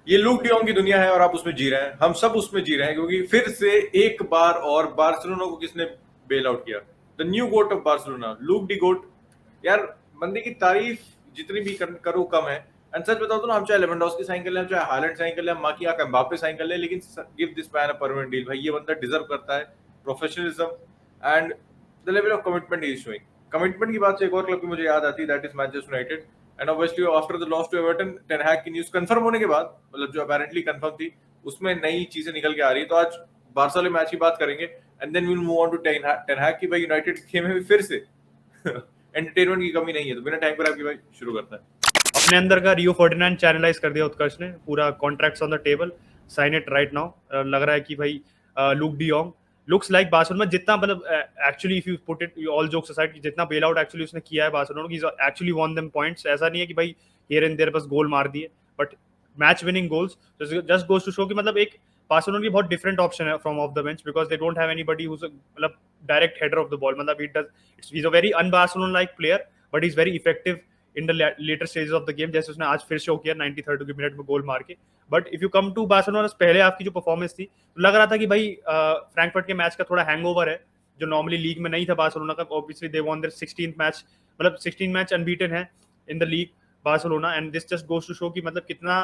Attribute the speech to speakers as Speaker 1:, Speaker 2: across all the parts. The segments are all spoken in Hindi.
Speaker 1: ये लूक डियोंग की दुनिया है और आप उसमें जी रहे हैं, हम सब उसमें जी रहे हैं, क्योंकि फिर से एक बार और बार्सिलोना को किसने बेल आउट किया? The new GOAT of Barcelona, Luuk de GOAT. यार, बंदे की तारीफ जितनी भी करो कम है। एंड सच बताओ तो ना, हम चाहे लेवेंडोस्की साइन कर ले, हम चाहे हालैंड साइन कर ले, हम माकी आका एम्बापे साइन कर ले, लेकिन give this man a permanent deal. भाई, ये बंदा डिजर्व करता है professionalism and the level of commitment is showing. Commitment की बात से एक और क्लब की मुझे याद आती है, that is Manchester United. And obviously after the loss to Everton, Ten Hag की न्यूज कंफर्म होने के बाद, मतलब जो अपेरेंटली कंफर्म थी, उसमें नई चीजें निकल के आ रही है। तो आज बार्सा वाले मैच की बात करेंगे and then we will move on to Ten Hag की। भाई, यूनाइटेड के खेमे में फिर से एंटरटेनमेंट की कमी नहीं है। तो बिना टाइम पर आपकी भाई शुरू करता है।
Speaker 2: अपने अंदर का रियो फर्डिनांड चैनलाइज कर दिया उत्कर्ष ने, पूरा contracts on the table, sign it right now. लग रहा है कि भाई Luuk de Jong looks like Barcelona जितना, मतलब actually if you put it all jokes aside, जितना बेल आउट एक्चुअली उसने किया है बार्सिलोना की, एक्चुअली वॉन देम पॉइंट्स। ऐसा नहीं है कि भाई हियर एंड देयर बस गोल मार दिए, but match winning goals. Just goes to show कि मतलब एक बार्सिलोना की बहुत डिफरेंट ऑप्शन है from off the bench, because they don't have anybody whose मतलब direct header of the ball. मतलब he is a very unBarcelona like player, but is very effective in the later stages of the game, जैसे उसने आज फिर शो किया 93rd मिनट में गोल मार के। But if you come to Barcelona पहले आपकी जो परफॉर्मेंस थी, तो लग रहा था कि भाई फ्रैंकफर्ट के मैच का थोड़ा हैंगओवर है, जो नॉर्मली लीग में नहीं था बार्सिलोना का। Obviously they won their 16th match, मतलब 16 मैच अनबीटन है in the league Barcelona. And this just goes to show कि मतलब कितना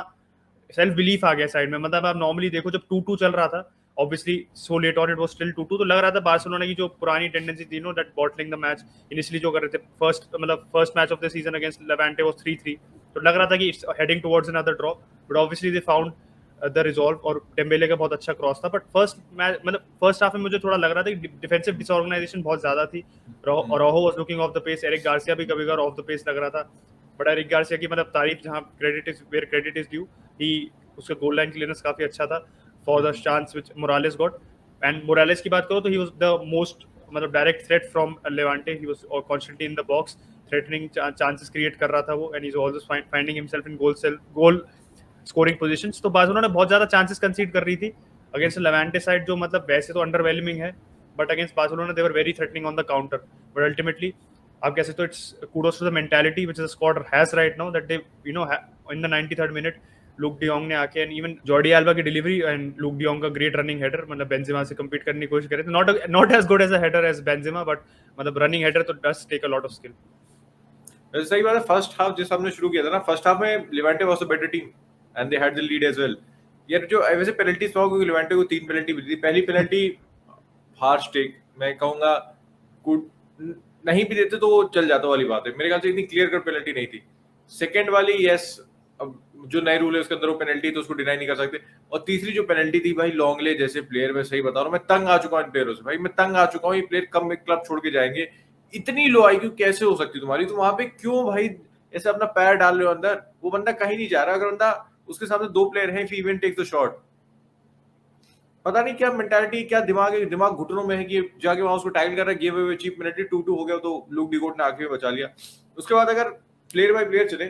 Speaker 2: सेल्फ बिलीफ आ गया साइड में। मतलब आप नॉर्मली देखो, जब 2-2 चल रहा था, obviously so let on it was still 2-2, तो लग रहा था बार्सिलोना की जो पुरानी टेंडेंसी थी, no that bottling the match initially जो कर रहे थे, first match of the season against Levante was 3-3, तो लग रहा था कि it's heading towards another draw. But obviously they found the resolve, और डेम्बेले का बहुत अच्छा क्रॉस था। बट फर्स्ट मैच, मतलब फर्स्ट हाफ में मुझे थोड़ा लग रहा था कि डिफेंसिव डिसऑर्गेनाइजेशन बहुत ज्यादा थी। Rojo was looking off the pace, Eric Garcia भी कभी कभार ऑफ द पेस लग रहा था। बट एरिक गार्सिया की मतलब तारीफ, जहाँ credit is where credit is due, he उसका गोल लाइन क्लियरेंस काफी अच्छा था for the chance which Morales got. And Morales की बात करो तो ही वाज द मोस्ट, मतलब direct threat from Levante. He was constantly in the box, threatening chances create कर रहा था वो, and he is always finding himself in goal scoring positions. तो बार्सिलोना बहुत ज्यादा चांसेस कंसीड कर रही थी अगेंस्ट लेवांटे साइड, जो मतलब वैसे तो अंडरवेलमिंग है, but against Barcelona they were very threatening on the counter. But ultimately आप कह सकते हो it's kudos to the mentality which the squad has right now, that they you know in the 93rd minute Luuk de Jong ने आके, एंड इवन जॉर्डी एल्बा की डिलीवरी एंड लुक डियोंग का ग्रेट रनिंग हेडर, मतलब बेंजेमा से compete करने की कोशिश करे, not as good as a header as Benzema, but मतलब रनिंग हेडर तो does take a lot of skill.
Speaker 1: वैसे सही बात है, फर्स्ट हाफ जिस हमने शुरू किया था ना, फर्स्ट हाफ में Levante was a better team and they had the lead as well. यार, जो वैसे पेनल्टीज पाओ, क्योंकि लिवेंटे को 3 पेनल्टी मिली थी। पहली पेनल्टी हार्श टेक, मैं कहूंगा कुड नहीं भी देते तो वो चल जाता वाली बात है। मेरे ख्याल से इतनी क्लियर कट पेनल्टी नहीं थी। सेकंड वाली, यस, अब जो नए रूल है उसके अंदर वो पेनल्टी तो उसको डिनाई नहीं कर सकते। और तीसरी जो पेनल्टी थी भाई, लॉन्गले जैसे प्लेयर, मैं सही बता रहा हूँ, मैं तंग आ चुका हूँ इन प्लेयरों से। भाई, मैं तंग आ चुका हूँ, ये प्लेयर कब में क्लब छोड़ के जाएंगे? इतनी लो आईक्यू कैसे हो सकती तुम्हारी? तुम वहां पे क्यों भाई ऐसे अपना पैर डाल रहे हो अंदर? वो बंदा कहीं नहीं जा रहा। अगर बंदा, उसके सामने दो प्लेयर हैं, if he even takes the shot, पता नहीं क्या मेंटालिटी, क्या दिमाग है, दिमाग घुटनों में है कि जाके वहां उसको टैकल कर रहा है, गिव अवे चीप पेनल्टी, 2-2 हो गया तो लुक डिगोट ने आखिर में बचा लिया। उसके बाद अगर प्लेयर बाय प्लेयर चले,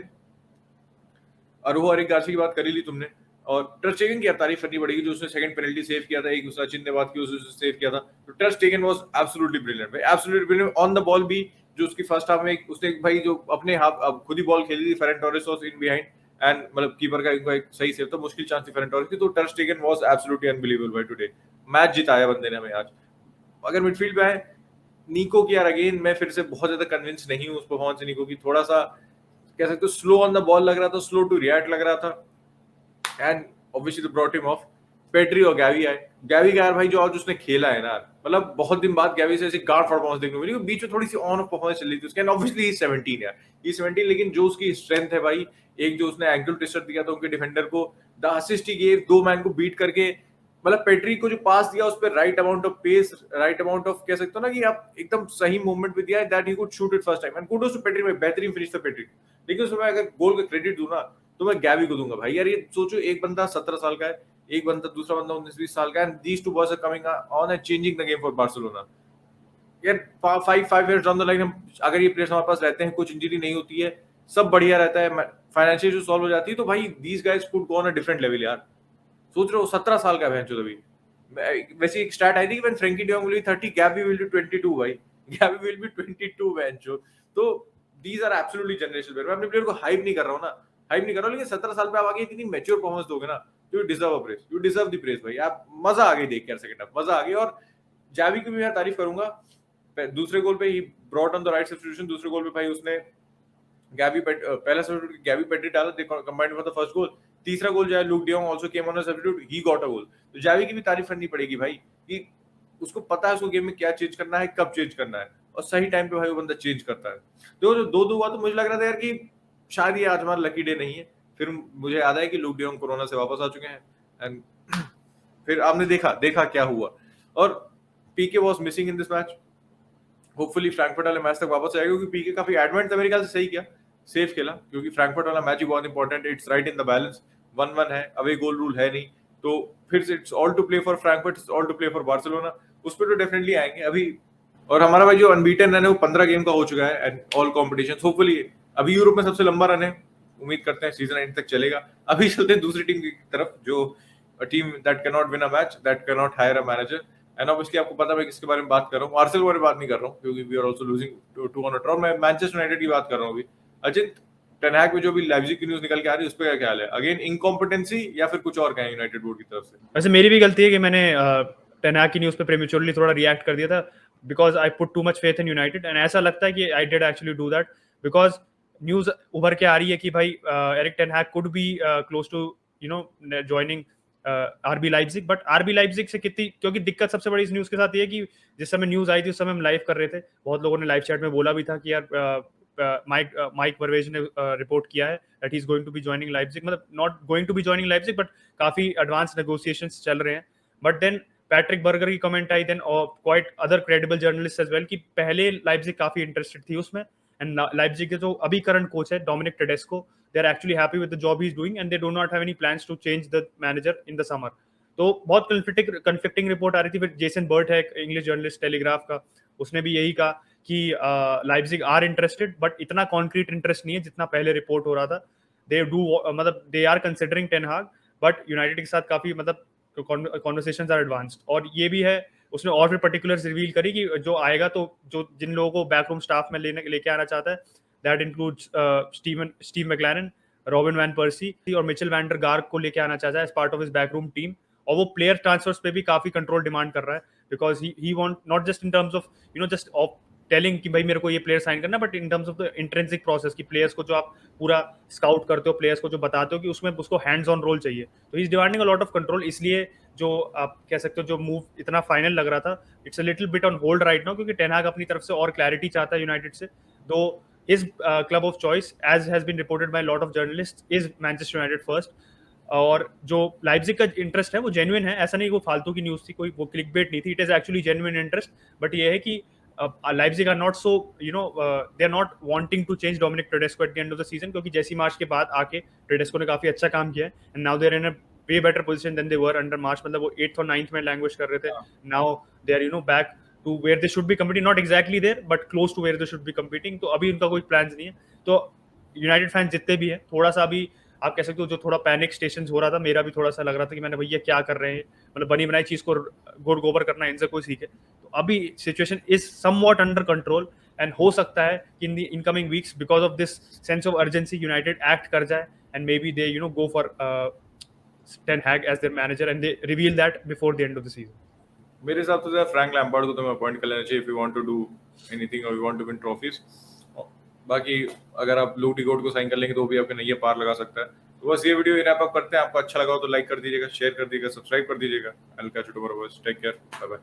Speaker 1: अरोहो और एक गार्सी की बात कर ही ली तुमने, और टर स्टेगन की तारीफ करनी पड़ेगी, जो उसने सेकंड पेनल्टी सेव किया था। एक सचिन ने बात की, उसने सेव किया था। तो टर स्टेगन वाज एब्सोल्युटली ब्रिलियंट भाई, absolutely brilliant on the ball भी। जो उसकी फर्स्ट हाफ में उसने भाई जो अपने हाथ अब खुद ही बॉल खेली थी, Ferran Torres was in behind and मतलब कीपर का एक सही सेव था। मुश्किल चांस थी फेरन टोरेस की। तो टर स्टेगन वाज एब्सोल्युटली अनबिलीवेबल भाई टुडे। मैच जिताया बंदे ने हमें आज। अगर मिडफील्ड पे आए, निको की, यार अगेन मैं फिर से बहुत ज्यादा कन्विंस नहीं हूँ उस परफॉर्मेंस से। निको की थोड़ा सा कह सकते हो स्लो ऑन द बॉल लग रहा था, स्लो टू रिएक्ट लग रहा था। And obviously the brought him of. Pedri और गैवी आए। गैवी का यार भाई जो आज उसने खेला है ना, मतलब बहुत दिन बाद गैवी से ऐसी गार्ड परफॉर्मेंस देखने को मिली। बीच में थोड़ी सी ऑन ऑफ परफॉर्मेंस चल रही थी उसकी। एंड ऑब्वियसली ही 17 यार, ही 17, लेकिन जो उसकी स्ट्रेंथ है भाई, एक जो उसने एंकल ट्विस्टर दिया था उनके डिफेंडर को, द असिस्ट ही गेव, दो मैन को बीट करके, मतलब पेड्री को जो पास दिया उस पर right amount of pace, right amount of कह सकते हो ना कि आप एकदम सही मूवमेंट में दिया है, that he could shoot it first time. And kudos to Pedri में बेहतरीन फिनिश था पेड्री। लेकिन उसमें अगर गोल का क्रेडिट दूं ना, तो मैं गैवी को दूंगा भाई। यार, ये सोचो, एक बंदा 17 साल का है, एक बंदा दूसरा बंदा 19-20 साल का है, and these two boys are coming on and changing the game for Barcelona. यार, 5 इयर्स डाउन द लाइन, हम अगर ये प्लेयर्स हमारे पास रहते हैं, कुछ इंजरी नहीं होती है, सब बढ़िया रहता है, फाइनेंशियल इशू सॉल्व हो जाती है, तो भाई these guys could go on a different level. यार, सोच रहे हो 17 साल का भैंचो अभी। वैसे एक स्टार्ट आई थी, when Frenkie de Jong will be 30, Gavi will be 22 भाई। गैवी विल बी 22 भैंचो। तो these are absolutely generational player. मैं अपने प्लेयर को हाइप नहीं कर रहा हूँ ना, हाइप नहीं कर रहा हूँ, लेकिन 17 साल पे आप आगे इतनी मैच्योर परफॉर्मेंस दोगे ना, you deserve a praise, you deserve the praise भाई। आप मजा आ गई देख के सेकंड हाफ, मजा आ गई। और जावी की भी मैं तारीफ करूंगा, दूसरे गोल पे he brought on the right substitution, दूसरे गोल पे भाई उसने पहला सब्स्टिट्यूट गैवी पेड्री डाला, they combined for the first goal. तीसरा गोल जो है Luuk de Jong also came on a substitute, he got a goal. तो जावी की भी तारीफ करनी पड़ेगी भाई, कि उसको पता है उसको गेम में क्या चेंज करना है, कब चेंज करना है, और सही टाइम पे भाई वो बंदा चेंज करता है। तो जो 2-2 हुआ तो मुझे लग रहा था यार कि शायद ये आज हमारा लकी डे नहीं है। फिर मुझे याद आया कि लूक डियोंग कोरोना से वापस आ चुके हैं, एंड फिर आपने देखा क्या हुआ। और PK was missing in this match. Hopefully Frankfurt वाले मैच तक वापस आएगा, क्योंकि पीके काफी एडवांस था मेरे ख्याल से, सही किया, सेफ खेला, क्योंकि फ्रैंकफर्ट वाला मैच ही बहुत इंपॉर्टेंट है। It's right in the balance, 1-1 है, अवे गोल रूल है नहीं, तो फिर से it's all to play for Frankfurt, it's all to play for Barcelona. उस पर तो डेफिनेटली आएंगे अभी। और हमारा भाई जो अनबीटन रन है वो 15 गेम का हो चुका है एंड ऑल कॉम्पिटिशन। होपफुली अभी यूरोप में सबसे लंबा रन है, उम्मीद करते हैं सीजन एंड तक चलेगा। अभी चलते हैं दूसरी टीम की तरफ, जो team that can not win a match, that can not hire a manager. And obviously आपको पता है मैं किसके बारे में बात कर रहा हूँ, आर्सेनल के बारे में बात नहीं कर रहा हूँ, क्योंकि we are also losing 2-1 draw. मैं मैनचेस्टर यूनाइटेड की बात कर रहा हूँ अभी। अजित, टेन हैग में जो भी लाइप्जिग की न्यूज़ निकल के आ रही है, उस पे क्या ख्याल है? अगेन इनकॉम्पिटेंसी या फिर कुछ और कहें यूनाइटेड बोर्ड की तरफ से?
Speaker 2: वैसे मेरी भी गलती है कि मैंने टेन हैग की न्यूज़ पे प्रीमेच्योरली थोड़ा रिएक्ट कर दिया था, because I put too much faith in United, and ऐसा लगता है कि I did actually do that, because news उभर के आ रही है कि भाई Erik ten Hag could be close to joining RB Leipzig. But RB Leipzig से कितनी, क्योंकि दिक्कत सबसे बड़ी इस न्यूज़ के साथ ये है कि जिस समय न्यूज़ आई थी उस समय हम लाइव कर रहे थे, बहुत लोगों ने लाइव चैट में बोला भी था कि यार माइक वर्वेज ने रिपोर्ट किया है that he is going to be joining Leipzig, मतलब not going to be joining Leipzig, but काफी एडवांस नेगोशिएशंस चल रहे हैं। बट देन पैट्रिक बर्गर की कमेंट आई, then quite other credible journalist as well, कि पहले लाइप्जिग काफी इंटरेस्टेड थी उसमें, एंड लाइप्जिग के जो अभी करंट कोच है Domenico Tedesco, they are actually happy with the job he is doing, and they do not have any plans to change the manager in the summer. तो बहुत कन्फ्लिक्टिंग रिपोर्ट आ रही थी। फिर जेसन बर्ट है, इंग्लिश जर्नलिस्ट टेलीग्राफ का, उसने भी यही कहा कि लाइप्जिग आर इंटरेस्टेड, बट इतना कॉन्क्रीट इंटरेस्ट नहीं है जितना पहले रिपोर्ट हो रहा था। दे डू मतलब दे आर कंसिडरिंग टेन हाग, बट यूनाइटेड के साथ काफी मतलब कॉन्वर्सेशंस आर एडवांस्ड। और ये भी है, उसने और फिर पर्टिकुलर्स रिवील करी कि जो आएगा, तो जो जिन लोगों को बैकरूम स्टाफ में लेके आना चाहता है, that includes Steve McClaren, Robin van Persie और मिचेल वैंडर गार्ग को लेके आना चाहता है as part of his backroom team. और वो प्लेयर ट्रांसफर्स पे भी काफी कंट्रोल डिमांड कर रहा है, because he want not just in terms of just of telling कि भाई मेरे को ये प्लेयर साइन करना, but in terms of the intrinsic process की प्लेयर्स को जो आप पूरा स्काउट करते हो, प्लेयर्स को जो बताते हो कि उसमें उसको हैंड्स ऑन रोल चाहिए, तो he is demanding a lot of control. इसलिए जो आप कह सकते हो जो मूव इतना फाइनल लग रहा था, it's a little bit on hold right now, क्योंकि टेन हाग अपनी तरफ से और क्लैरिटी चाहता है यूनाइटेड से। दो his club of choice, as has been reported by a lot of journalists, is Manchester United first। और जो लाइप्जिग का इंटरेस्ट है वो जेन्युइन है, ऐसा नहीं वो फालतू की न्यूज़ थी, कोई वो क्लिक बेट नहीं थी, it is actually genuine interest. But ये है कि Leipzig are not so they are not wanting to change Domenico Tedesco at the end of the season, क्योंकि जैसी मार्च के बाद आके टेडेस्को ने काफी अच्छा काम किया है, and now they are in a way better position than they were under March. मतलब वो 8th और 9th में लैंग्वेज कर रहे थे, now they are back to where they should be competing, not exactly there but close to where they should be competing। तो अभी उनका कोई प्लान्स नहीं है। तो यूनाइटेड फैंस जितने भी हैं, थोड़ा सा अभी आप कह सकते हो जो थोड़ा पैनिक स्टेशन हो रहा था, मेरा भी थोड़ा सा लग रहा था कि मैंने भैया क्या कर रहे हैं, मतलब बनी बनाई चीज को गोड़ गोबर करना इनसे कोई सीखे। तो अभी situation is somewhat under control, and हो सकता है कि in the incoming weeks because of this sense of urgency United act कर जाए, and maybe they go for ten Hag as their manager, and they reveal that before the end of the season.
Speaker 1: मेरे हिसाब से फ्रैंक लैम्पार्ड को तो मैं अपॉइंट कर लेना चाहिए if you want to do anything और you want to win trophies. बाकी अगर आप लू डिगोट को साइन कर लेंगे तो भी आपके नैया पार लगा सकता है। तो बस ये वीडियो रैप अप करते हैं। आपको अच्छा लगा हो तो लाइक कर दीजिएगा, शेयर कर दीजिएगा, सब्सक्राइब कर दीजिएगा। I will catch you tomorrow, take care, bye bye.